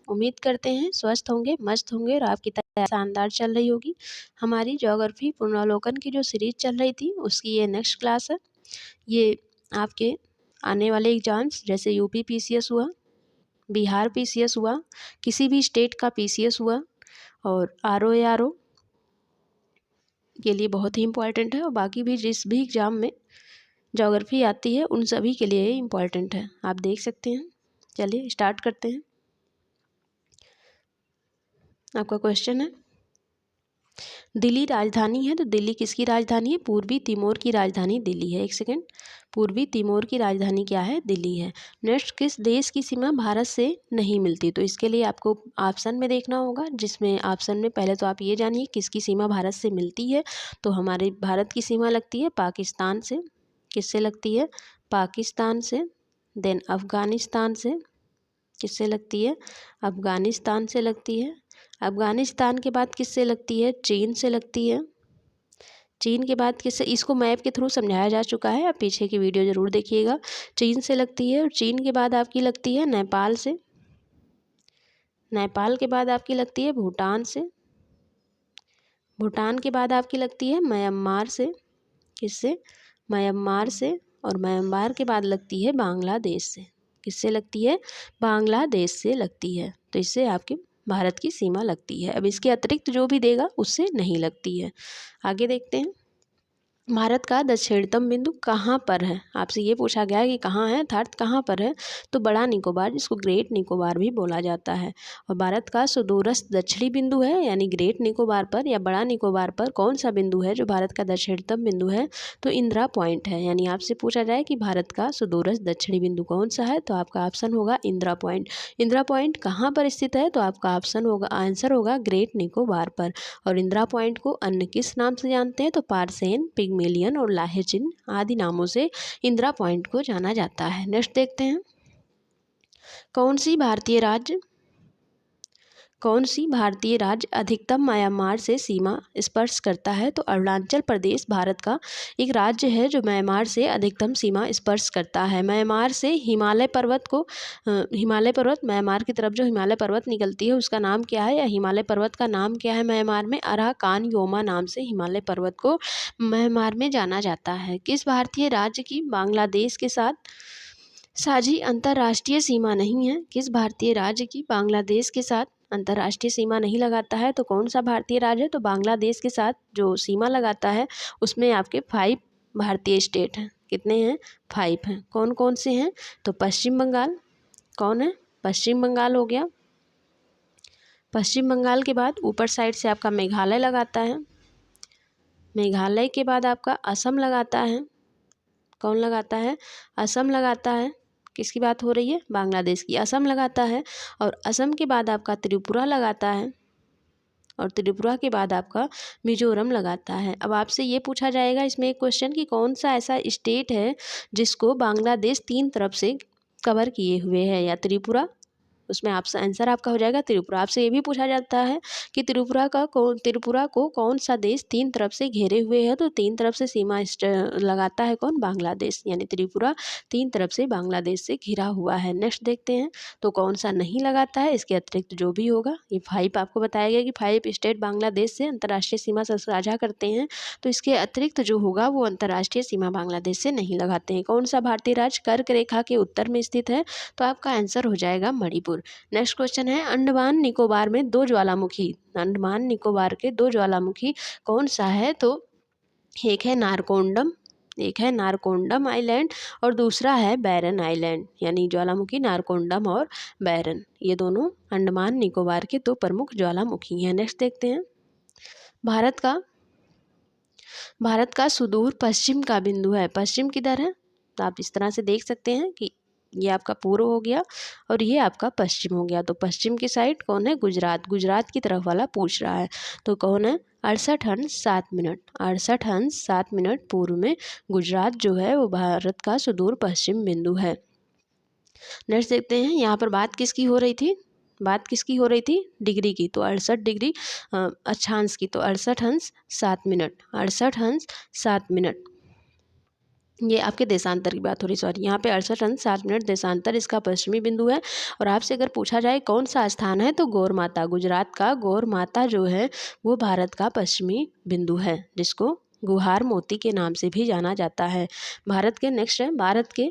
उम्मीद करते हैं स्वस्थ होंगे, मस्त होंगे और आपकी तैयारी शानदार चल रही होगी। हमारी ज्योग्राफी पुनरावलोकन की जो सीरीज चल रही थी उसकी ये नेक्स्ट क्लास है। ये आपके आने वाले एग्जाम्स जैसे यूपी पीसीएस हुआ, बिहार पीसीएस हुआ, किसी भी स्टेट का पीसीएस हुआ और आरओ एआरओ के लिए बहुत ही इम्पॉर्टेंट है। और बाकी भी जिस भी एग्ज़ाम में ज्योग्राफी आती है उन सभी के लिए इम्पॉर्टेंट है, आप देख सकते हैं। चलिए स्टार्ट करते हैं। आपका क्वेश्चन है, दिल्ली राजधानी है तो दिल्ली किसकी राजधानी है? पूर्वी तिमोर की राजधानी दिल्ली है। एक सेकेंड, पूर्वी तिमोर की राजधानी क्या है? दिल्ली है। नेक्स्ट, किस देश की सीमा भारत से नहीं मिलती? तो इसके लिए आपको ऑप्शन में देखना होगा, जिसमें ऑप्शन में पहले तो आप ये जानिए किसकी सीमा भारत से मिलती है। तो हमारे भारत की सीमा लगती है पाकिस्तान से। किससे लगती है? पाकिस्तान से। देन अफ़गानिस्तान से। किससे लगती है? अफ़गानिस्तान से लगती है। अफ़गानिस्तान के बाद किससे लगती है? चीन से लगती है। चीन के बाद किससे? इसको मैप के थ्रू समझाया जा चुका है, आप पीछे की वीडियो ज़रूर देखिएगा। चीन से लगती है और चीन के बाद आपकी लगती है नेपाल से। नेपाल के बाद आपकी लगती है भूटान से। भूटान के बाद आपकी लगती है म्यांमार से। किससे? म्यांमार से। और म्यांमार के बाद लगती है बांग्लादेश से। किससे लगती है? बांग्लादेश से लगती है। तो इससे आपकी भारत की सीमा लगती है। अब इसके अतिरिक्त जो भी देगा उससे नहीं लगती है। आगे देखते हैं, भारत का दक्षिणतम बिंदु कहाँ पर है? आपसे ये पूछा गया है कि कहाँ है, अर्थात कहाँ पर है। तो बड़ा निकोबार, जिसको ग्रेट निकोबार भी बोला जाता है। और भारत का सुदूरस्थ दक्षिणी बिंदु है, यानी ग्रेट निकोबार पर या बड़ा निकोबार पर कौन सा बिंदु है जो भारत का दक्षिणतम बिंदु है? तो इंदिरा पॉइंट है। यानी आपसे पूछा जाए कि भारत का सुदूरस्थ दक्षिणी बिंदु कौन सा है, तो आपका ऑप्शन होगा इंदिरा पॉइंट। इंदिरा पॉइंट कहाँ पर स्थित है? तो आपका ऑप्शन होगा, आंसर होगा ग्रेट निकोबार पर। और इंदिरा पॉइंट को अन्य किस नाम से जानते हैं? तो पार्सेन, पिग्मेलियन और लाहेचिन आदि नामों से इंदिरा पॉइंट को जाना जाता है। नेक्स्ट देखते हैं, कौन सी भारतीय राज्य अधिकतम म्यांमार से सीमा स्पर्श करता है? तो अरुणाचल प्रदेश भारत का एक राज्य है जो म्यांमार से अधिकतम सीमा स्पर्श करता है। म्यांमार से हिमालय पर्वत म्यांमार की तरफ जो हिमालय पर्वत निकलती है उसका नाम क्या है, या हिमालय पर्वत का नाम क्या है म्यांमार में? अराकान योमा नाम से हिमालय पर्वत को म्यांमार में जाना जाता है। किस भारतीय राज्य की बांग्लादेश के साथ साझी अंतर्राष्ट्रीय सीमा नहीं है? किस भारतीय राज्य की बांग्लादेश के साथ अंतर्राष्ट्रीय सीमा नहीं लगाता है? तो कौन सा भारतीय राज्य है? तो बांग्लादेश के साथ जो सीमा लगाता है उसमें आपके 5 भारतीय स्टेट हैं। कितने हैं? 5 हैं। कौन कौन से हैं? तो पश्चिम बंगाल। कौन है? पश्चिम बंगाल हो गया। पश्चिम बंगाल के बाद ऊपर साइड से आपका मेघालय लगाता है। मेघालय के बाद आपका असम लगाता है। कौन लगाता है? असम लगाता है। किसकी बात हो रही है? बांग्लादेश की। असम लगाता है। और असम के बाद आपका त्रिपुरा लगाता है। और त्रिपुरा के बाद आपका मिजोरम लगाता है। अब आपसे ये पूछा जाएगा इसमें एक क्वेश्चन कि कौन सा ऐसा स्टेट है जिसको बांग्लादेश 3 तरफ से कवर किए हुए है? या त्रिपुरा, उसमें आपसे आंसर आपका हो जाएगा त्रिपुरा। आपसे ये भी पूछा जाता है कि त्रिपुरा को कौन सा देश 3 तरफ से घेरे हुए है? तो 3 तरफ से सीमा लगाता है कौन? बांग्लादेश। यानी त्रिपुरा 3 तरफ से बांग्लादेश से घिरा हुआ है। नेक्स्ट देखते हैं, तो कौन सा नहीं लगाता है? इसके अतिरिक्त जो भी होगा, ये 5 आपको बताया गया कि 5 स्टेट बांग्लादेश से अंतर्राष्ट्रीय सीमा साझा करते हैं। तो इसके अतिरिक्त जो होगा वो अंतर्राष्ट्रीय सीमा बांग्लादेश से नहीं लगाते हैं। कौन सा भारतीय राज्य कर्क रेखा के उत्तर में स्थित है? तो आपका आंसर हो जाएगा मणिपुर। नेक्स्ट क्वेश्चन है, अंडमान निकोबार में 2 ज्वालामुखी, अंडमान निकोबार के 2 ज्वालामुखी कौन सा है? तो एक है नारकोंडम आइलैंड और दूसरा है बैरन आइलैंड। यानी ज्वालामुखी नारकोंडम और बैरन, ये दोनों अंडमान निकोबार के 2 प्रमुख ज्वालामुखी हैं। नेक्स्ट देखते हैं, भारत का सुदूर पश्चिम का बिंदु है, पश्चिम किधर है? तो आप इस तरह से देख सकते हैं कि ये आपका पूर्व हो गया और ये आपका पश्चिम हो गया। तो पश्चिम की साइड कौन है? गुजरात की तरफ वाला पूछ रहा है। तो कौन है? 68 अंश 7 मिनट, 68 अंश 7 मिनट पूर्व में गुजरात जो है वो भारत का सुदूर पश्चिम बिंदु है। नेक्स्ट देखते हैं, यहाँ पर बात किसकी हो रही थी? डिग्री की। तो 68 डिग्री अक्षांश की, तो 68 अंश 7 मिनट, 68 अंश 7 मिनट। ये आपके देशांतर की बात हो रही, सॉरी, यहाँ पे 68 रन 7 मिनट देशांतर इसका पश्चिमी बिंदु है। और आपसे अगर पूछा जाए कौन सा स्थान है, तो गौर माता, गुजरात का गौर माता जो है वो भारत का पश्चिमी बिंदु है, जिसको गुहार मोती के नाम से भी जाना जाता है। भारत के नेक्स्ट है, भारत के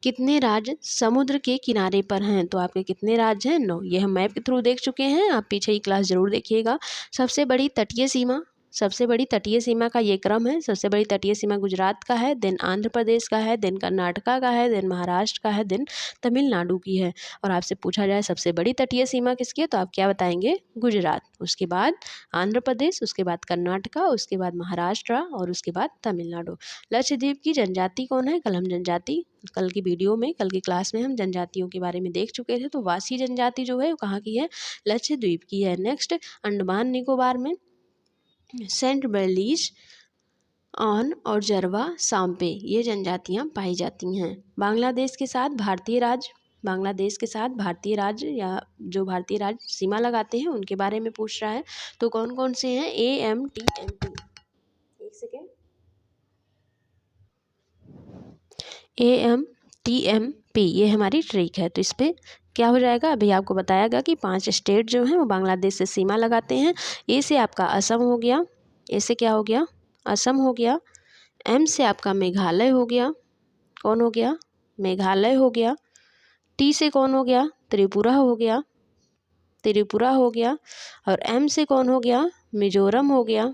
कितने राज्य समुद्र के किनारे पर हैं, तो आपके कितने राज्य हैं? 9। ये हम मैप के थ्रू देख चुके हैं, आप पीछे की क्लास जरूर देखिएगा। सबसे बड़ी तटीय सीमा, सबसे बड़ी तटीय सीमा का ये क्रम है। सबसे बड़ी तटीय सीमा गुजरात का है, देन आंध्र प्रदेश का है, देन कर्नाटका का है, देन महाराष्ट्र का है, देन तमिलनाडु की है। और आपसे पूछा जाए सबसे बड़ी तटीय सीमा किसकी है, तो आप क्या बताएंगे? गुजरात, उसके बाद आंध्र प्रदेश, उसके बाद कर्नाटका, उसके बाद महाराष्ट्र और उसके बाद तमिलनाडु। लक्षद्वीप की जनजाति कौन है? कल हम जनजाति, कल की वीडियो में, कल की क्लास में हम जनजातियों के बारे में देख चुके थे। तो वासी जनजाति जो है वो कहाँ की है? लक्षद्वीप की है। नेक्स्ट, अंडमान निकोबार में सेंट बेलीज, ऑन और जरवा सांपे ये जनजातियां पाई जाती हैं। बांग्लादेश के साथ भारतीय राज्य, बांग्लादेश के साथ भारतीय राज्य या जो भारतीय राज्य सीमा लगाते हैं उनके बारे में पूछ रहा है। तो कौन कौन से हैं? AMTMP, एक सेकेंड, AMTMP ये हमारी ट्रिक है। तो इस पर क्या हो जाएगा? अभी आपको बताया गया कि 5 स्टेट जो हैं वो बांग्लादेश से सीमा लगाते हैं। ए से आपका असम हो गया, ए से क्या हो गया? असम हो गया। M से आपका मेघालय हो गया, कौन हो गया? मेघालय हो गया। T से कौन हो गया? त्रिपुरा हो गया, त्रिपुरा हो गया। और M से कौन हो गया? मिजोरम हो गया,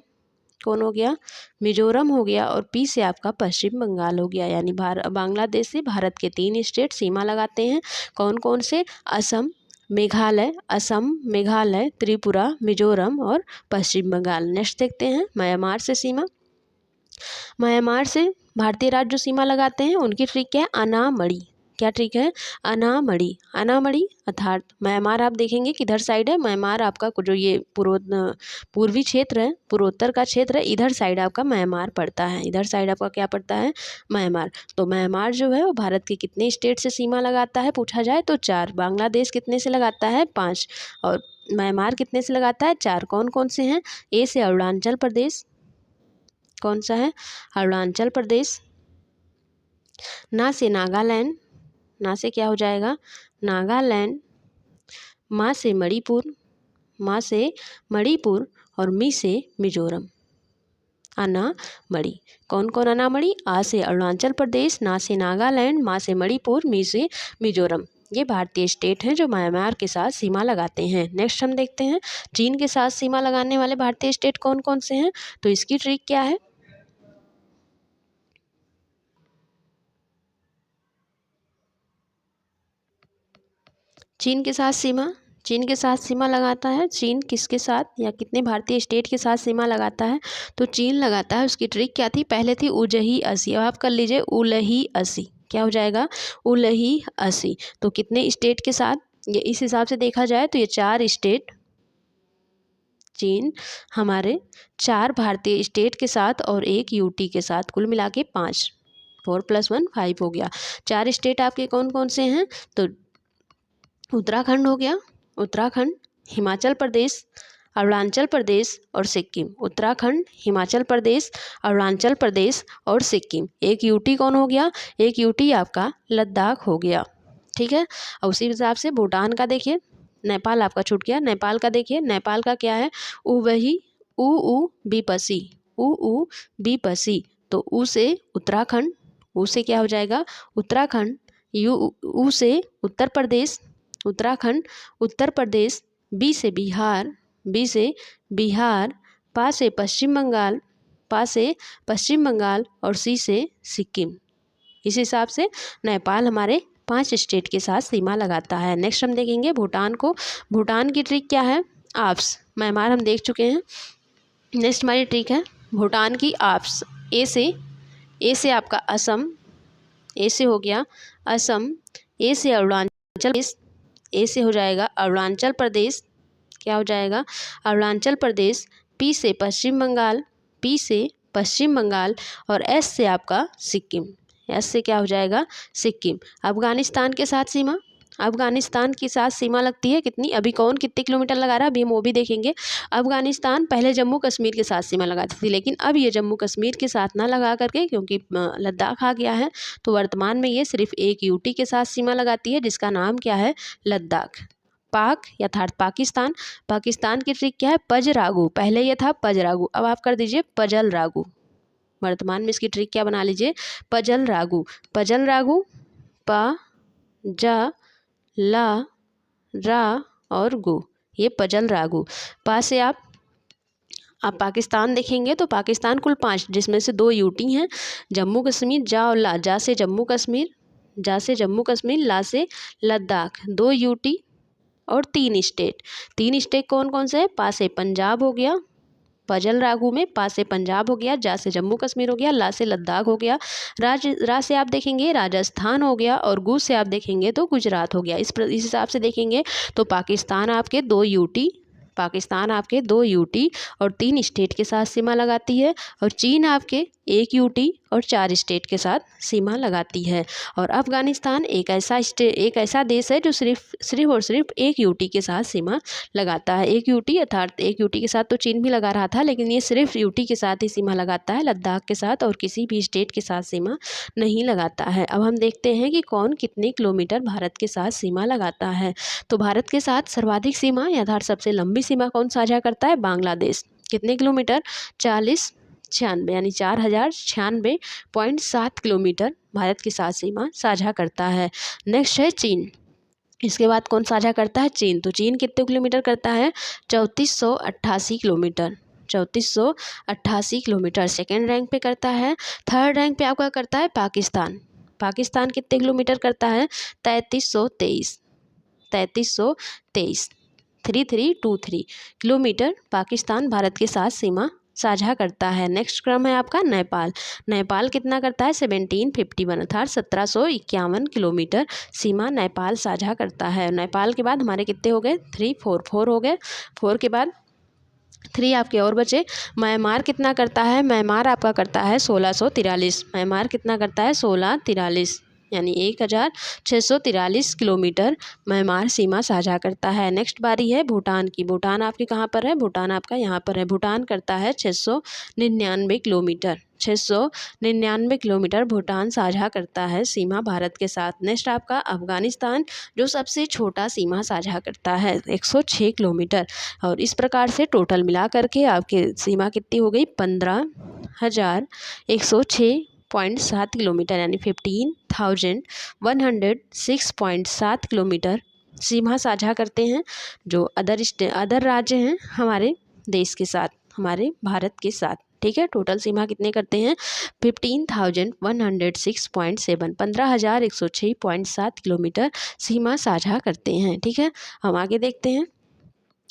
कौन हो गया? मिजोरम हो गया। और P से आपका पश्चिम बंगाल हो गया। यानी बांग्लादेश से भारत के 3 स्टेट सीमा लगाते हैं। कौन कौन से? असम, मेघालय, असम, मेघालय, त्रिपुरा, मिजोरम और पश्चिम बंगाल। नेक्स्ट देखते हैं म्यांमार से सीमा। म्यांमार से भारतीय राज्य जो सीमा लगाते हैं उनकी ट्रिक क्या है? अनामड़ी। क्या ट्रिक है? अनामड़ी, अनामड़ी अर्थात म्यांमार आप देखेंगे किधर साइड है? म्यांमार आपका जो ये पूर्वी क्षेत्र है, पूर्वोत्तर का क्षेत्र है, इधर साइड आपका म्यांमार पड़ता है। इधर साइड आपका क्या पड़ता है? म्यांमार। तो म्यांमार जो है वो भारत के कितने स्टेट से सीमा लगाता है पूछा जाए तो 4। बांग्लादेश कितने से लगाता है? 5। और म्यांमार कितने से लगाता है? 4। कौन कौन से हैं? ए से अरुणाचल प्रदेश, कौन सा है? अरुणाचल प्रदेश। ना से नागालैंड, ना से क्या हो जाएगा? नागालैंड। मा से मणिपुर, मा से मणिपुर। और मी से मिजोरम। अनामड़ी। कौन कौन अनामड़ी? आ से अरुणाचल प्रदेश, ना से नागालैंड, मा से मणिपुर, मी से मिजोरम। ये भारतीय स्टेट हैं जो म्यांमार के साथ सीमा लगाते हैं। नेक्स्ट हम देखते हैं चीन के साथ सीमा लगाने वाले भारतीय स्टेट कौन कौन से हैं। तो इसकी ट्रिक क्या है? चीन के साथ सीमा, चीन के साथ सीमा लगाता है। चीन किसके साथ या कितने भारतीय स्टेट के साथ सीमा लगाता है? तो चीन लगाता है। उसकी ट्रिक क्या थी? पहले थी उजही असी, अब आप कर लीजिए उलही असी। क्या हो जाएगा? उलही असी। तो कितने स्टेट के साथ? ये इस हिसाब से देखा जाए तो ये 4 स्टेट, चीन हमारे 4 भारतीय स्टेट के साथ और 1 यूटी के साथ, कुल मिला के 5, 4 + 1 5 हो गया। 4 स्टेट आपके कौन कौन से हैं? तो उत्तराखंड हो गया, उत्तराखंड, हिमाचल प्रदेश, अरुणाचल प्रदेश और सिक्किम। उत्तराखंड, हिमाचल प्रदेश, अरुणाचल प्रदेश और सिक्किम। 1 यूटी कौन हो गया? 1 यूटी आपका लद्दाख हो गया। ठीक है। और उसी हिसाब से भूटान का देखिए, नेपाल आपका छूट गया। नेपाल का देखिए, नेपाल का क्या है? वही उ बीपसी, उ बीपसी। तो उ से उत्तराखंड, उ से क्या हो जाएगा? उत्तराखंड। उ से उत्तर प्रदेश, उत्तराखंड, उत्तर प्रदेश। बी से बिहार, बी से बिहार। पा से पश्चिम बंगाल, पा से पश्चिम बंगाल। और सी से सिक्किम। इस हिसाब से नेपाल हमारे 5 स्टेट के साथ सीमा लगाता है। नेक्स्ट हम देखेंगे भूटान को। भूटान की ट्रिक क्या है? आप्स। म्यांमार हम देख चुके हैं। नेक्स्ट हमारी ट्रिक है भूटान की आप्स। ए से आपका असम, ए से हो गया असम। ए से अरुणाचल प्रदेश, ए से हो जाएगा अरुणाचल प्रदेश। क्या हो जाएगा? अरुणाचल प्रदेश। पी से पश्चिम बंगाल, पी से पश्चिम बंगाल। और एस से आपका सिक्किम, एस से क्या हो जाएगा? सिक्किम। अफगानिस्तान के साथ सीमा, अफगानिस्तान के साथ सीमा लगती है कितनी, अभी कौन कितने किलोमीटर लगा रहा है अभी हम वो भी देखेंगे। अफगानिस्तान पहले जम्मू कश्मीर के साथ सीमा लगाती थी, लेकिन अब ये जम्मू कश्मीर के साथ ना लगा करके, क्योंकि लद्दाख आ गया है, तो वर्तमान में ये सिर्फ एक यूटी के साथ सीमा लगाती है, जिसका नाम क्या है, लद्दाख। पाक अर्थात पाकिस्तान, पाकिस्तान की ट्रिक क्या है, पजरागू, पहले ये था पजरागू, अब आप कर दीजिए पजल रागू। वर्तमान में इसकी ट्रिक क्या बना लीजिए, पजल रागू। पजल रागू, पा जा ला रा और गु, ये पजल रागू। पा से आप पाकिस्तान देखेंगे तो पाकिस्तान कुल 5, जिसमें से 2 यूटी हैं, जम्मू कश्मीर, जा और ला, जा से जम्मू कश्मीर, जा से जम्मू कश्मीर, ला से लद्दाख, 2 यूटी और 3 स्टेट। 3 स्टेट कौन कौन से हैं, पा से पंजाब हो गया, पजल रागू में पा से पंजाब हो गया, जा से जम्मू कश्मीर हो गया, ला से लद्दाख हो गया, रा से आप देखेंगे राजस्थान हो गया, और गु से आप देखेंगे तो गुजरात हो गया। इस हिसाब से देखेंगे तो पाकिस्तान आपके 2 यूटी, पाकिस्तान आपके 2 यूटी और 3 स्टेट के साथ सीमा लगाती है, और चीन आपके 1 यूटी और 4 स्टेट के साथ सीमा लगाती है। और अफगानिस्तान एक ऐसा देश है जो सिर्फ और सिर्फ 1 यूटी के साथ सीमा लगाता है। 1 यूटी अर्थात 1 यूटी के साथ तो चीन भी लगा रहा था, लेकिन ये सिर्फ यूटी के साथ ही सीमा लगाता है, लद्दाख के साथ और किसी भी स्टेट के साथ सीमा नहीं लगाता है। अब हम देखते हैं कि कौन कितने किलोमीटर भारत के साथ सीमा लगाता है। तो भारत के साथ सर्वाधिक सीमा अर्थात सबसे लंबी सीमा कौन साझा करता है, बांग्लादेश। कितने किलोमीटर, 4096 यानी 4096.7 किलोमीटर भारत के साथ सीमा साझा करता है। नेक्स्ट है चीन, इसके बाद कौन साझा करता है, चीन। तो चीन कितने किलोमीटर करता है, 3488 किलोमीटर, 3488 किलोमीटर सेकेंड रैंक पे करता है। थर्ड रैंक पे आपका करता है पाकिस्तान। पाकिस्तान कितने किलोमीटर करता है, 3323 3323 किलोमीटर किलोमीटर भारत के साथ सीमा साझा करता है। नेक्स्ट क्रम है आपका नेपाल। नेपाल कितना करता है, 1751 अर्थात 1751 किलोमीटर सीमा नेपाल साझा करता है। नेपाल के बाद हमारे कितने हो गए, 4 हो गए। 4 के बाद 3 आपके और बचे। म्यांमार कितना करता है, म्यांमार आपका करता है 1643। म्यांमार कितना करता है, 1643 यानी 1643 किलोमीटर म्यांमार सीमा साझा करता है। नेक्स्ट बारी है भूटान की। भूटान आपके कहाँ पर है, भूटान आपका यहाँ पर है। भूटान करता है 699 किलोमीटर, 699 किलोमीटर भूटान साझा करता है सीमा भारत के साथ। नेक्स्ट आपका अफगानिस्तान, जो सबसे छोटा सीमा साझा करता है 106 किलोमीटर। और इस प्रकार से टोटल मिला करके आपके सीमा कितनी हो गई, 15,106.7 किलोमीटर यानी 15,106.7 किलोमीटर सीमा साझा करते हैं, जो अदर राज्य हैं हमारे देश के साथ, हमारे भारत के साथ। ठीक है, टोटल सीमा कितने करते हैं, 15,106.7 15,106.7 किलोमीटर सीमा साझा करते हैं। ठीक है, हम आगे देखते हैं।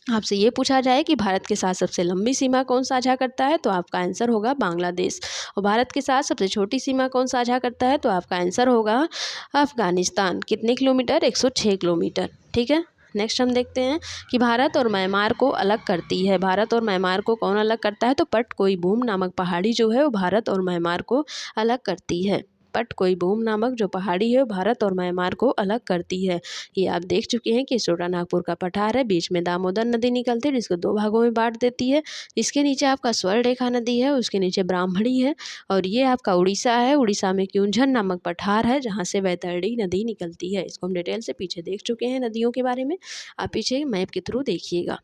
आपसे ये पूछा जाए कि भारत के साथ सबसे लंबी सीमा कौन साझा करता है, तो आपका आंसर होगा बांग्लादेश। और भारत के साथ सबसे छोटी सीमा कौन साझा करता है, तो आपका आंसर होगा अफगानिस्तान। कितने किलोमीटर, 106 किलोमीटर। ठीक है, नेक्स्ट हम देखते हैं कि भारत और म्यांमार को अलग करती है। भारत और म्यांमार को कौन अलग करता है, तो पटकोई-बूम नामक पहाड़ी जो है वो भारत और म्यांमार को अलग करती है। पटकोई-बूम नामक जो पहाड़ी है वो भारत और म्यांमार को अलग करती है। ये आप देख चुके हैं कि छोटा नागपुर का पठार है, बीच में दामोदर नदी निकलती है जिसको 2 भागों में बांट देती है। इसके नीचे आपका स्वर्णरेखा नदी है, उसके नीचे ब्राह्मणी है, और ये आपका उड़ीसा है। उड़ीसा में क्यूंझन नामक पठार है जहाँ से वैतरणी नदी निकलती है। इसको हम डिटेल से पीछे देख चुके हैं नदियों के बारे में, आप पीछे मैप के थ्रू देखिएगा।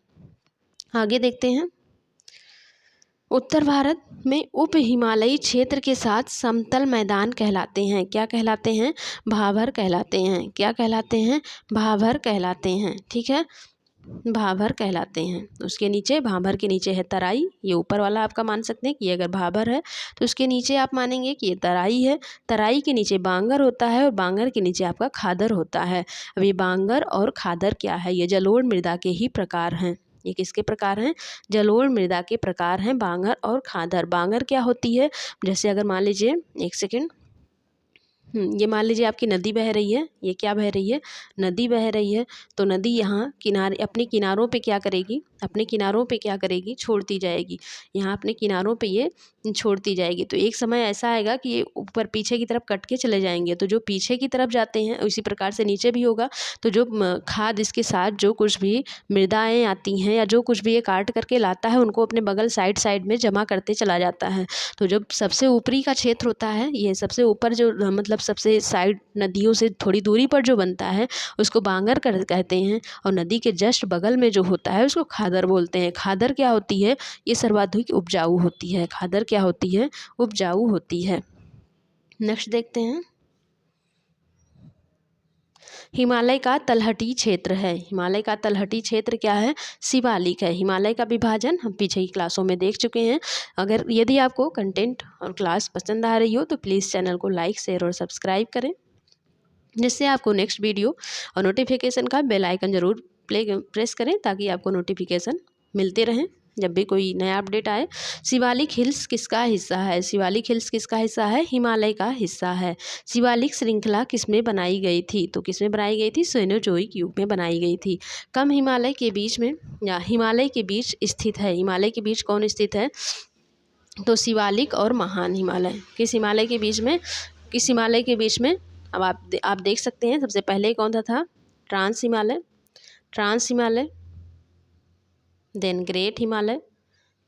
आगे देखते हैं, उत्तर भारत में उप हिमालयी क्षेत्र के साथ समतल मैदान कहलाते हैं। क्या कहलाते हैं, भाभर कहलाते हैं। क्या कहलाते हैं, भाभर कहलाते हैं। ठीक है, भाभर कहलाते हैं। उसके नीचे, भाभर के नीचे है तराई, ये ऊपर वाला आपका मान सकते हैं कि अगर भाभर है तो उसके नीचे आप मानेंगे कि ये तराई है। तराई के नीचे बांगर होता है और बांगर के नीचे आपका खादर होता है। अब ये बांगर और खादर क्या है, ये जलोढ़ मृदा के ही प्रकार हैं। ये किसके प्रकार हैं, जलोढ़ मृदा के प्रकार हैं बांगर और खादर। बांगर क्या होती है, जैसे अगर मान लीजिए, एक सेकेंड, ये मान लीजिए आपकी नदी बह रही है, ये क्या बह रही है, नदी बह रही है। तो नदी यहाँ किनारे, अपने किनारों पे क्या करेगी, अपने किनारों पे क्या करेगी, छोड़ती जाएगी। यहाँ अपने किनारों पे ये छोड़ती जाएगी। तो एक समय ऐसा आएगा कि ये ऊपर पीछे की तरफ कट के चले जाएंगे। तो जो पीछे की तरफ जाते हैं उसी प्रकार से नीचे भी होगा। तो जो खाद इसके साथ जो कुछ भी मृदाएँ आती हैं या जो कुछ भी ये काट करके लाता है उनको अपने बगल साइड साइड में जमा करते चला जाता है। तो जब सबसे ऊपरी का क्षेत्र होता है, ये सबसे ऊपर जो मतलब सबसे साइड नदियों से थोड़ी दूरी पर जो बनता है उसको बांगर कर कहते हैं। और नदी के जस्ट बगल में जो होता है उसको खादर बोलते हैं। खादर क्या होती है, ये सर्वाधिक उपजाऊ होती है। खादर क्या होती है, उपजाऊ होती है। नेक्स्ट देखते हैं, हिमालय का तलहटी क्षेत्र है। हिमालय का तलहटी क्षेत्र क्या है, शिवालिक है। हिमालय का विभाजन हम पीछे की क्लासों में देख चुके हैं। अगर यदि आपको कंटेंट और क्लास पसंद आ रही हो तो प्लीज़ चैनल को लाइक, शेयर और सब्सक्राइब करें, जिससे आपको नेक्स्ट वीडियो और नोटिफिकेशन का बेल आइकन ज़रूर प्रेस करें ताकि आपको नोटिफिकेशन मिलते रहें जब भी कोई नया अपडेट आए। शिवालिक हिल्स किसका हिस्सा है, शिवालिक हिल्स किसका हिस्सा है, हिमालय का हिस्सा है। शिवालिक श्रृंखला किसमें बनाई गई थी, तो किसमें बनाई गई थी, सेनोजोइक युग में बनाई गई थी। कम हिमालय के बीच में या हिमालय के बीच स्थित है। हिमालय के बीच कौन स्थित है, तो शिवालिक और महान हिमालय। किस हिमालय के बीच में, किस हिमालय के बीच में, अब आप देख सकते हैं। सबसे पहले कौन सा था, trans Himalaya, trans Himalaya, then great Himalaya.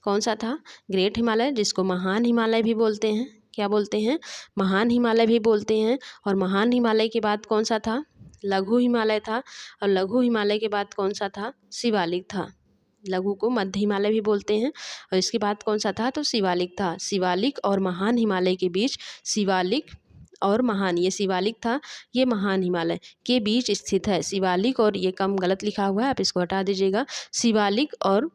कौन सा था, ग्रेट हिमालय, जिसको महान हिमालय भी बोलते हैं। क्या बोलते हैं, महान हिमालय भी बोलते हैं। और महान हिमालय के बाद कौन सा था, लघु हिमालय था। और लघु हिमालय के बाद कौन सा था, शिवालिक था। लघु को मध्य हिमालय भी बोलते हैं। और इसके बाद कौन सा था, तो शिवालिक था। शिवालिक और महान हिमालय के बीच, शिवालिक और महान, ये शिवालिक था, ये महान हिमालय के बीच स्थित है। शिवालिक और, ये कम गलत लिखा हुआ है, आप इसको हटा दीजिएगा। शिवालिक और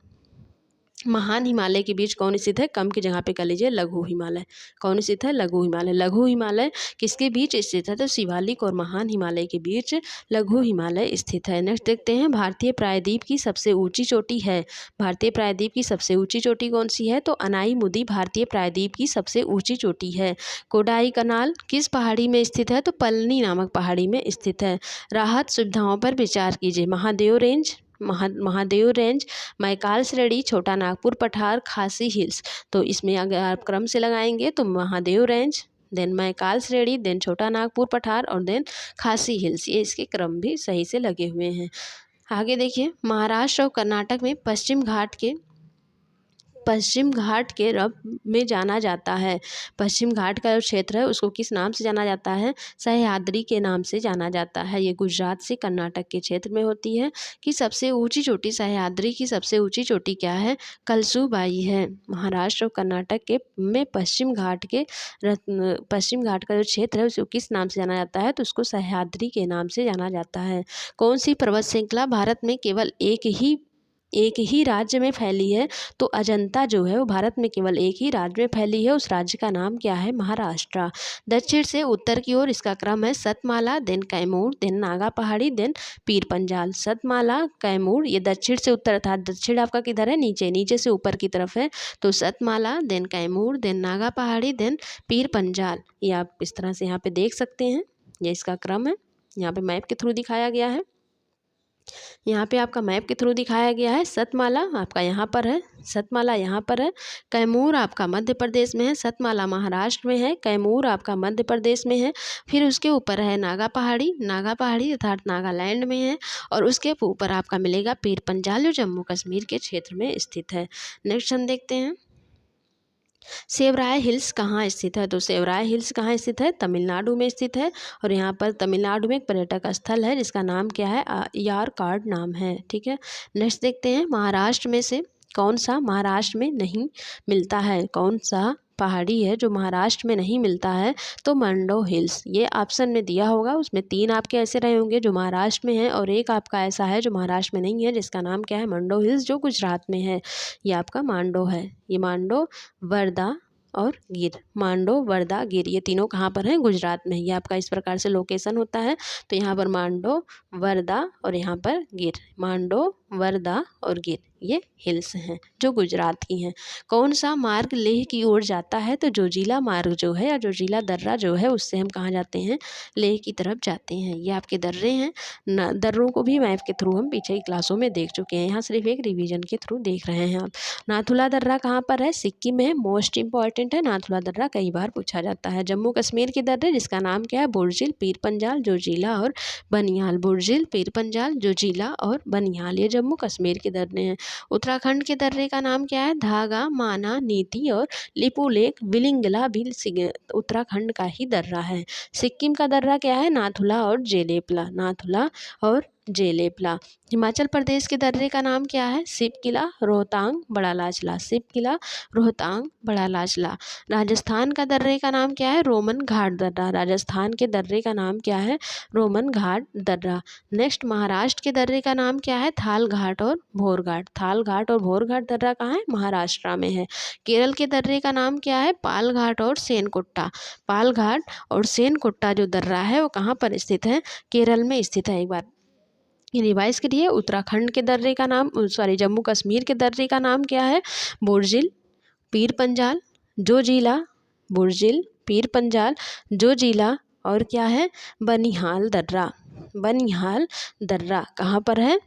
महान हिमालय के बीच कौन स्थित है, कम की जगह पे कर लीजिए लघु हिमालय। कौन स्थित है, लघु हिमालय। लघु हिमालय किसके बीच स्थित है, तो शिवालिक और महान हिमालय के बीच लघु हिमालय स्थित है। नेक्स्ट देखते हैं, भारतीय प्रायद्वीप की सबसे ऊंची चोटी है। भारतीय प्रायद्वीप की सबसे ऊंची चोटी कौन सी है, तो अनाईमुदी भारतीय प्रायद्वीप की सबसे ऊंची चोटी है। कोडाई कनाल किस पहाड़ी में स्थित है, तो पलनी नामक पहाड़ी में स्थित है। राहत सुविधाओं पर विचार कीजिए। महादेव रेंज, महादेव रेंज, मैकाल श्रेणी, छोटा नागपुर पठार, खासी हिल्स। तो इसमें अगर आप क्रम से लगाएंगे तो महादेव रेंज, देन मैकाल श्रेणी, देन छोटा नागपुर पठार और देन खासी हिल्स, ये इसके क्रम भी सही से लगे हुए हैं। आगे देखिए, महाराष्ट्र और कर्नाटक में पश्चिम घाट के रूप में जाना जाता है। पश्चिम घाट का जो क्षेत्र है उसको किस नाम से जाना जाता है, सह्याद्री के नाम से जाना जाता है। ये गुजरात से कर्नाटक के क्षेत्र में होती है। कि सबसे ऊंची चोटी, सह्याद्री की सबसे ऊंची चोटी क्या है, कलसूबाई है। महाराष्ट्र और कर्नाटक के में पश्चिम घाट का जो क्षेत्र है उसको किस नाम से जाना जाता है, तो उसको सह्याद्री के नाम से जाना जाता है। कौन सी पर्वत श्रृंखला भारत में केवल एक ही राज्य में फैली है, तो अजंता जो है वो भारत में केवल एक ही राज्य में फैली है। उस राज्य का नाम क्या है, महाराष्ट्र। दक्षिण से उत्तर की ओर इसका क्रम है, सतमाला, देन कैमूर, देन नागा पहाड़ी, देन पीर पंजाल। सतमाला, कैमूर, ये दक्षिण से उत्तर था। दक्षिण आपका किधर है, नीचे, नीचे से ऊपर की तरफ है। तो सतमाला, देन कैमूर, देन नागा पहाड़ी, देन पीर पंजाल। ये आप इस तरह से यहाँ पे देख सकते हैं, ये इसका क्रम है। यहाँ पे मैप के थ्रू दिखाया गया है। यहाँ पे आपका मैप के थ्रू दिखाया गया है। सतमाला आपका यहाँ पर है, सतमाला यहाँ पर है। कैमूर आपका मध्य प्रदेश में है, सतमाला महाराष्ट्र में है, कैमूर आपका मध्य प्रदेश में है। फिर उसके ऊपर है नागा पहाड़ी, नागा पहाड़ी अर्थात नागालैंड में है। और उसके ऊपर आपका मिलेगा पीर पंजाल, जो जम्मू कश्मीर के क्षेत्र में स्थित है। नेक्स्ट हम देखते हैं, सेवराय हिल्स कहाँ स्थित है, तो सेवराय हिल्स कहाँ स्थित है, तमिलनाडु में स्थित है। और यहाँ पर तमिलनाडु में एक पर्यटक स्थल है जिसका नाम क्या है, यारकाड नाम है। ठीक है, नेक्स्ट देखते हैं, महाराष्ट्र में से कौन सा महाराष्ट्र में नहीं मिलता है, कौन सा पहाड़ी है जो महाराष्ट्र में नहीं मिलता है, तो मंडो हिल्स। ये ऑप्शन में दिया होगा, उसमें 3 आपके ऐसे रहे होंगे जो महाराष्ट्र में है और एक आपका ऐसा है जो महाराष्ट्र में नहीं है, जिसका नाम क्या है, मंडो हिल्स, जो गुजरात में है। ये आपका मांडो है, ये मांडो, वर्धा और गिर। मांडो, वर्धा, गिर, ये तीनों कहाँ पर हैं, गुजरात में। ये आपका इस प्रकार से लोकेशन होता है। तो यहाँ पर मांडो, वर्धा और यहाँ पर गिर, मांडो, वर्धा और गिर, ये हिल्स हैं जो गुजरात की हैं। कौन सा मार्ग लेह की ओर जाता है? तो जोजिला मार्ग जो है या जोजिला दर्रा जो है उससे हम कहाँ जाते हैं? लेह की तरफ जाते हैं। ये आपके दर्रे हैं। दर्रों को भी मैप के थ्रू हम पीछे की क्लासों में देख चुके हैं, यहाँ सिर्फ एक रिवीजन के थ्रू देख रहे हैं आप। नाथुला दर्रा कहाँ पर है? सिक्किम में। मोस्ट इंपॉर्टेंट है नाथुला दर्रा, कई बार पूछा जाता है। जम्मू कश्मीर के दर्रे जिसका नाम क्या है? बुर्जिल, पीर पंजाल, जोजिला और बनिहाल। बुर्जिल, पीर पंजाल, जोजिला और बनिहाल, ये जम्मू कश्मीर के दर्रे हैं। उत्तराखंड के दर्रे का नाम क्या है? धागा, माना, नीति और लिपुलेख। विलिंगला भी उत्तराखंड का ही दर्रा है। सिक्किम का दर्रा क्या है? नाथुला और जेलेपला। नाथुला और जेलेपला। हिमाचल प्रदेश के दर्रे का नाम क्या है? सिपकिला, रोहतांग, बड़ा लाचला। सिपकिला, रोहतांग, बड़ा लाचला। राजस्थान का दर्रे का नाम क्या है? रोमन घाट दर्रा। राजस्थान के दर्रे का नाम क्या है? रोमन घाट दर्रा। नेक्स्ट महाराष्ट्र के दर्रे का नाम क्या है? थाल घाट और भोर घाट। थाल घाट और भोर घाट दर्रा कहाँ है? महाराष्ट्र में है। केरल के दर्रे का नाम क्या है? पाल घाट और सेनकुट्टा। पाल घाट और सेनकुट्टा जो दर्रा है वो कहाँ पर स्थित है? केरल में स्थित है। एक बार रिवाइज करिए। उत्तराखंड के दर्रे का नाम, जम्मू कश्मीर के दर्रे का नाम क्या है? बुर्जिल, पीर पंजाल, जोजिला। बुर्जिल, पीर पंजाल, जोजिला और क्या है? बनिहाल दर्रा। बनिहाल दर्रा कहाँ पर है?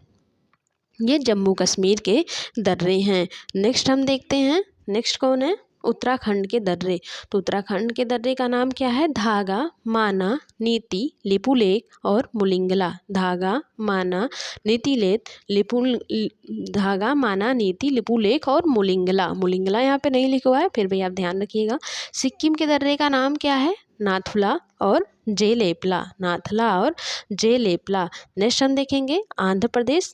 ये जम्मू कश्मीर के दर्रे हैं। नेक्स्ट हम देखते हैं, नेक्स्ट कौन है? उत्तराखंड के दर्रे। तो उत्तराखंड के दर्रे का नाम क्या है? धागा, माना, नीति, लिपुलेख और मुलिंगला। धागा, माना, नीतिलेख, धागा, माना, नीति, लिपुलेख और मुलिंगला। मुलिंगला यहाँ पे नहीं लिखा हुआ है, फिर भी आप ध्यान रखिएगा। सिक्किम के दर्रे का नाम क्या है? नाथुला और जेलेपला। नाथुला और जेलेपला। नेक्स्ट हम देखेंगे आंध्र प्रदेश।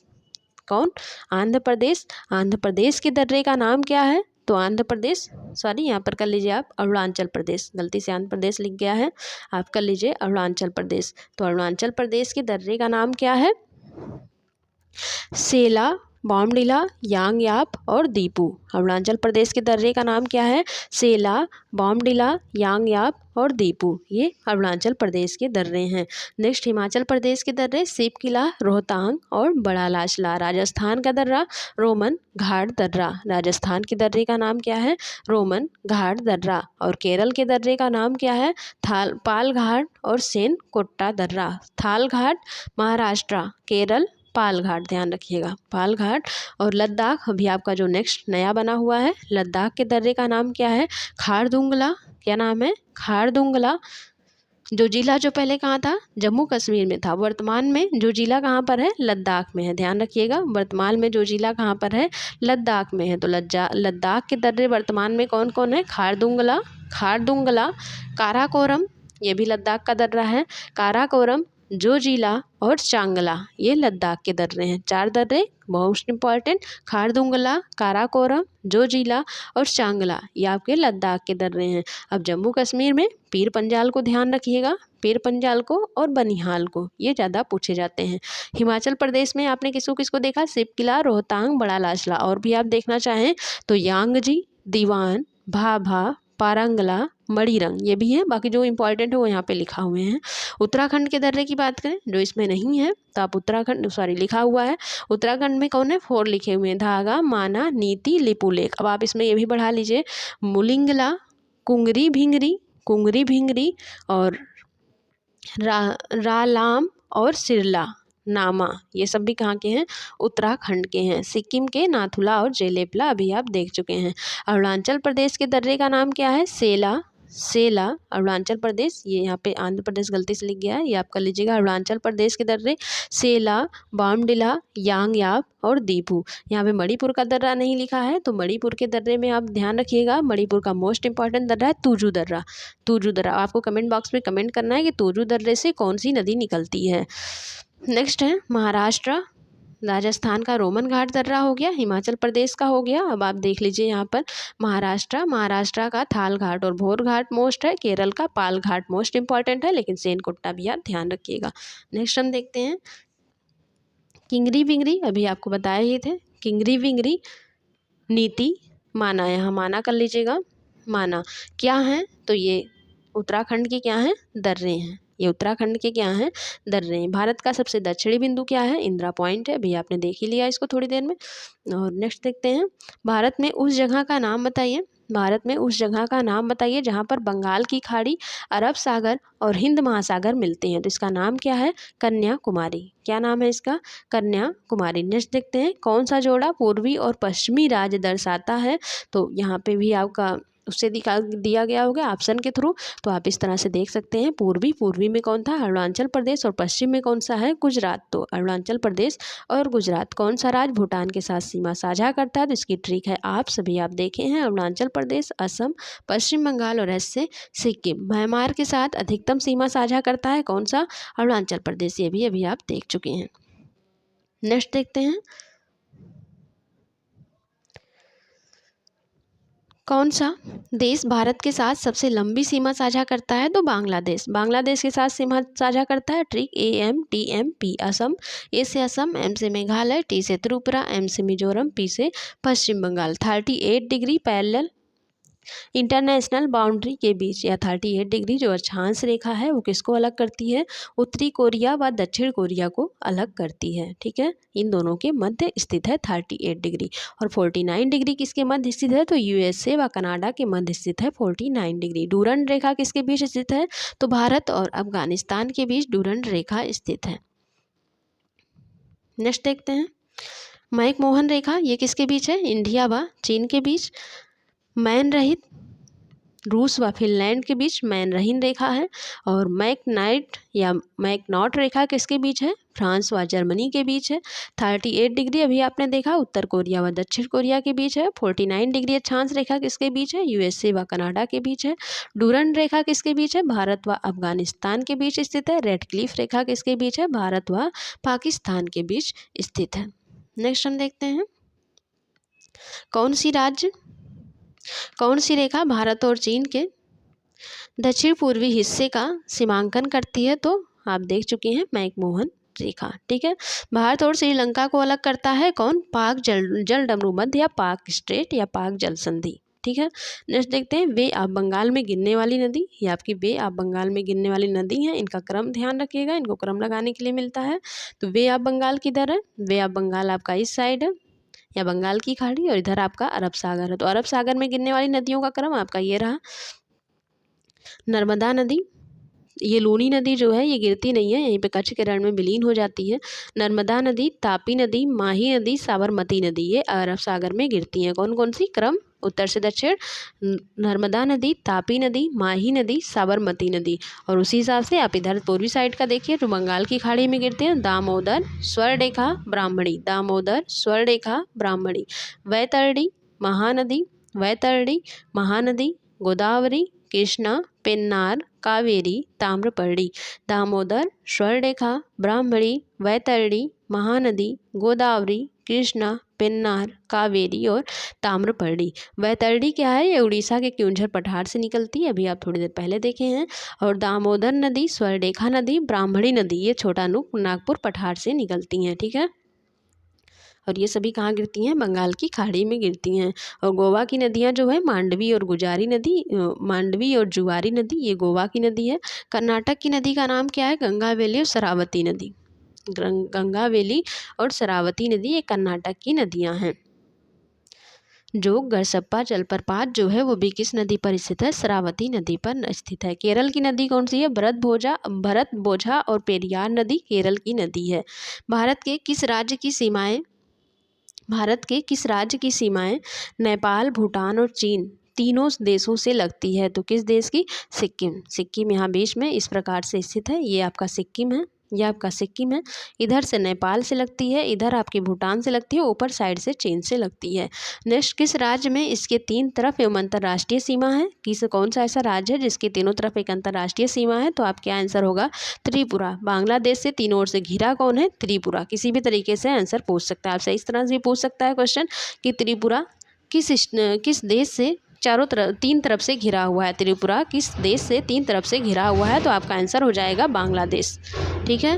कौन? आंध्र प्रदेश। आंध्र प्रदेश के दर्रे का नाम क्या है? तो आंध्र प्रदेश, यहाँ पर कर लीजिए आप अरुणाचल प्रदेश, गलती से आंध्र प्रदेश लिख गया है, आप कर लीजिए अरुणाचल प्रदेश। तो अरुणाचल प्रदेश के दर्रे का नाम क्या है? सेला, बॉमडिला, यांगयाप और दीपू। अरुणाचल प्रदेश के दर्रे का नाम क्या है? सेला, बॉमडिला, यांगयाप और दीपू, ये अरुणाचल प्रदेश के दर्रे हैं। नेक्स्ट हिमाचल प्रदेश के दर्रे सिपकिला, रोहतांग और बड़ा लाचला। राजस्थान का दर्रा रोमन घाट दर्रा। राजस्थान के दर्रे का नाम क्या है? रोमन घाट दर्रा। और केरल के दर्रे का नाम क्या है? पाल घाट और सेनकोट्टा दर्रा। थाल घाट महाराष्ट्र, केरल पाल घाट, ध्यान रखिएगा पाल घाट। और लद्दाख अभी आपका जो नेक्स्ट नया बना हुआ है, लद्दाख के दर्रे का नाम क्या है? खारदुंगला। क्या नाम है? खारदुंगला। जो जिला जो पहले कहाँ था? जम्मू कश्मीर में था, वर्तमान में जो जिला कहाँ पर है? लद्दाख में है। ध्यान रखिएगा वर्तमान में जो जिला कहाँ पर है? लद्दाख में है। तो लद्दाख के दर्रे वर्तमान में कौन कौन है? खारदुंगला, खारदुंगला, काराकोरम, ये भी लद्दाख का दर्रा है। काराकोरम, जोजिला और चांगला, ये लद्दाख के दर्रे हैं। 4 दर्रे मोस्ट इंपॉर्टेंट, खारदुंगला, काराकोरम, जोजिला और चांगला, ये आपके लद्दाख के दर्रे हैं। अब जम्मू कश्मीर में पीर पंजाल को ध्यान रखिएगा, पीर पंजाल को और बनिहाल को, ये ज़्यादा पूछे जाते हैं। हिमाचल प्रदेश में आपने किसको किसको देखा? सिपकिला, रोहतांग, बड़ा लाचला। और भी आप देखना चाहें तो यांगजी, दीवान, भाभा, पारंगला, मणिरंग, ये भी है। बाकी जो इंपॉर्टेंट है वो यहाँ पे लिखा हुए हैं। उत्तराखंड के दर्रे की बात करें जो इसमें नहीं है तो आप उत्तराखंड लिखा हुआ है। उत्तराखंड में कौन है? 4 लिखे हुए हैं, धागा, माना, नीति, लिपुलेख। अब आप इसमें ये भी बढ़ा लीजिए, मुलिंगला, कुंगरी भिंगरी, कुंगरी भिंगरी और रालाम और सिरला नामा, ये सब भी कहाँ के हैं? उत्तराखंड के हैं। सिक्किम के नाथुला और जेलेपला अभी आप देख चुके हैं। अरुणाचल प्रदेश के दर्रे का नाम क्या है? सेला, सेला अरुणाचल प्रदेश, ये यहाँ पे आंध्र प्रदेश गलती से लिख गया है, ये आप कर लीजिएगा। अरुणाचल प्रदेश के दर्रे सेला, बामडिला, यांगयाप और दीपू। यहाँ पे मणिपुर का दर्रा नहीं लिखा है, तो मणिपुर के दर्रे में आप ध्यान रखिएगा, मणिपुर का मोस्ट इंपॉर्टेंट दर्रा है तुजू दर्रा। तुजू दर्रा आपको कमेंट बॉक्स में कमेंट करना है कि तुजू दर्रे से कौन सी नदी निकलती है। नेक्स्ट है महाराष्ट्र। राजस्थान का रोमन घाट दर्रा हो गया, हिमाचल प्रदेश का हो गया। अब आप देख लीजिए यहाँ पर महाराष्ट्र का थाल घाट और भोर घाट मोस्ट है। केरल का पाल घाट मोस्ट इंपॉर्टेंट है, लेकिन सेनकुट्टा भी आप ध्यान रखिएगा। नेक्स्ट हम देखते हैं किंगरी विंगरी, अभी आपको बताए ही थे। किंगरी विंगरी, नीति, माना, यहाँ माना कर लीजिएगा। माना क्या है? तो ये उत्तराखंड के क्या हैं? दर्रे हैं। ये उत्तराखंड के क्या हैं, दर्रे हैं। भारत का सबसे दक्षिणी बिंदु क्या है, इंदिरा पॉइंट है। अभी आपने देख ही लिया इसको थोड़ी देर में। और नेक्स्ट देखते हैं, भारत में उस जगह का नाम बताइए, भारत में उस जगह का नाम बताइए जहाँ पर बंगाल की खाड़ी, अरब सागर और हिंद महासागर मिलते हैं। तो इसका नाम क्या है, कन्याकुमारी। क्या नाम है इसका, कन्याकुमारी। नेक्स्ट देखते हैं, कौन सा जोड़ा पूर्वी और पश्चिमी राज्य दर्शाता है। तो यहाँ पे भी आपका उससे दिया गया होगा ऑप्शन के थ्रू। तो आप इस तरह से देख सकते हैं, पूर्वी में कौन था, अरुणाचल प्रदेश, और पश्चिम में कौन सा है, गुजरात। तो अरुणाचल प्रदेश और गुजरात। कौन सा राज्य भूटान के साथ सीमा साझा करता है, तो इसकी ट्रिक है आप सभी आप देखे हैं, अरुणाचल प्रदेश, असम, पश्चिम बंगाल और ऐसे सिक्किम। म्यांमार के साथ अधिकतम सीमा साझा करता है कौन सा, अरुणाचल प्रदेश। ये भी अभी आप देख चुके हैं। नेक्स्ट देखते हैं, कौन सा देश भारत के साथ सबसे लंबी सीमा साझा करता है, तो बांग्लादेश। बांग्लादेश के साथ सीमा साझा करता है, ट्रिक AMTMP। असम, ए से असम, M से मेघालय, T से त्रिपुरा, M से मिजोरम, P से Paschim Bengal. 38 degree parallel international boundary के बीच, या 38 डिग्री जो अक्षांश रेखा है वो किसको अलग करती है, उत्तरी कोरिया व दक्षिण कोरिया को अलग करती है। ठीक है, इन दोनों के मध्य स्थित है 38 डिग्री। और 49 डिग्री किसके मध्य स्थित है, तो USA व कनाडा के मध्य स्थित है 49 डिग्री। डूरंड रेखा किसके बीच स्थित है, तो भारत और अफगानिस्तान के बीच डूरंड रेखा स्थित है। नेक्स्ट देखते हैं, मैकमोहन रेखा ये किसके बीच है, इंडिया व चीन के बीच। मैन रहित रूस व फिनलैंड के बीच मैन रहीन रेखा है। और मैकनाइट या मैकनॉट रेखा किसके बीच है, फ्रांस व जर्मनी के बीच है। 38 डिग्री अभी आपने देखा उत्तर कोरिया व दक्षिण कोरिया के बीच है। 49 डिग्री अक्षांश रेखा किसके बीच है, USA व कनाडा के बीच है। डूरंड रेखा किसके बीच है, भारत व अफगानिस्तान के बीच स्थित है। रेड क्लिफ रेखा किसके बीच है, भारत व पाकिस्तान के बीच स्थित है। नेक्स्ट हम देखते हैं, कौन सी रेखा भारत और चीन के दक्षिण पूर्वी हिस्से का सीमांकन करती है, तो आप देख चुके हैं मैकमोहन रेखा। ठीक है, भारत और श्रीलंका को अलग करता है कौन, पाक जल डमरू मध्य या पाक स्ट्रेट या पाक जल संधि। ठीक है, नेक्स्ट देखते हैं, वे ऑफ बंगाल में गिरने वाली नदी। ये आपकी वे ऑफ बंगाल में गिरने वाली नदी है, इनका क्रम ध्यान रखिएगा, इनको क्रम लगाने के लिए मिलता है। तो वे ऑफ बंगाल किधर है, वे ऑफ बंगाल आपका इस साइड है या बंगाल की खाड़ी, और इधर आपका अरब सागर है। तो अरब सागर में गिरने वाली नदियों का क्रम आपका ये रहा, नर्मदा नदी, ये लूनी नदी जो है ये गिरती नहीं है, यहीं पे कच्छ के रण में विलीन हो जाती है। नर्मदा नदी, तापी नदी, माही नदी, साबरमती नदी, ये अरब सागर में गिरती हैं। कौन कौन सी, क्रम उत्तर से दक्षिण, नर्मदा नदी, तापी नदी, माही नदी, साबरमती नदी। और उसी हिसाब से आप इधर पूर्वी साइड का देखिए तो बंगाल की खाड़ी में गिरते हैं, दामोदर, स्वर्णरेखा, ब्राह्मणी, दामोदर, स्वर्णरेखा, ब्राह्मणी, वैतरणी, महानदी, वैतरणी, महानदी, गोदावरी, कृष्णा, पेन्नार, कावेरी, ताम्रपर्णी। दामोदर, स्वर्णरेखा, ब्राह्मणी, वैतरणी, महानदी, गोदावरी, कृष्णा, पेन्नार, कावेरी और ताम्रपर्णी। वैतरणी क्या है, ये उड़ीसा के क्योंझर पठार से निकलती है, अभी आप थोड़ी देर पहले देखे हैं। और दामोदर नदी, स्वर्णरेखा नदी, ब्राह्मणी नदी, ये छोटा नागपुर पठार से निकलती हैं। ठीक है, और ये सभी कहाँ गिरती हैं, बंगाल की खाड़ी में गिरती हैं। और गोवा की नदियाँ जो है मांडवी और गुजारी नदी, मांडवी और जुआरी नदी, ये गोवा की नदी है। कर्नाटक की नदी का नाम क्या है, गंगावेली और शरावती नदी। गंगावेली और शरावती नदी ये कर्नाटक की नदियाँ हैं। जो गरसप्पा जलप्रपात जो है वो भी किस नदी पर स्थित है, शरावती नदी पर स्थित है। केरल की नदी कौन सी है, भरतभोजा और पेरियार नदी केरल की नदी है। भारत के किस राज्य की सीमाएं नेपाल, भूटान और चीन तीनों देशों से लगती है, तो किस देश की, सिक्किम यहाँ बीच में इस प्रकार से स्थित है। ये आपका सिक्किम है, इधर से नेपाल से लगती है, इधर आपके भूटान से लगती है, ऊपर साइड से चीन से लगती है। नेक्स्ट, किस राज्य में इसके 3 तरफ एवं अंतर्राष्ट्रीय सीमा है, कौन सा ऐसा राज्य है जिसके तीनों तरफ एक अंतर्राष्ट्रीय सीमा है, तो आपका आंसर होगा त्रिपुरा। बांग्लादेश से तीनों ओर से घिरा कौन है, त्रिपुरा। किसी भी तरीके से आंसर पूछ सकता है आपसे, इस तरह से पूछ सकता है क्वेश्चन कि त्रिपुरा किस देश से 3 तरफ से घिरा हुआ है, त्रिपुरा किस देश से 3 तरफ से घिरा हुआ है, तो आपका आंसर हो जाएगा बांग्लादेश। ठीक है,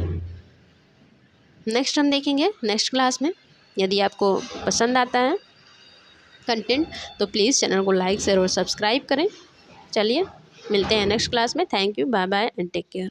नेक्स्ट हम देखेंगे नेक्स्ट क्लास में। यदि आपको पसंद आता है कंटेंट तो प्लीज़ चैनल को लाइक शेयर और सब्सक्राइब करें। चलिए मिलते हैं नेक्स्ट क्लास में। Thank you, bye bye and take care.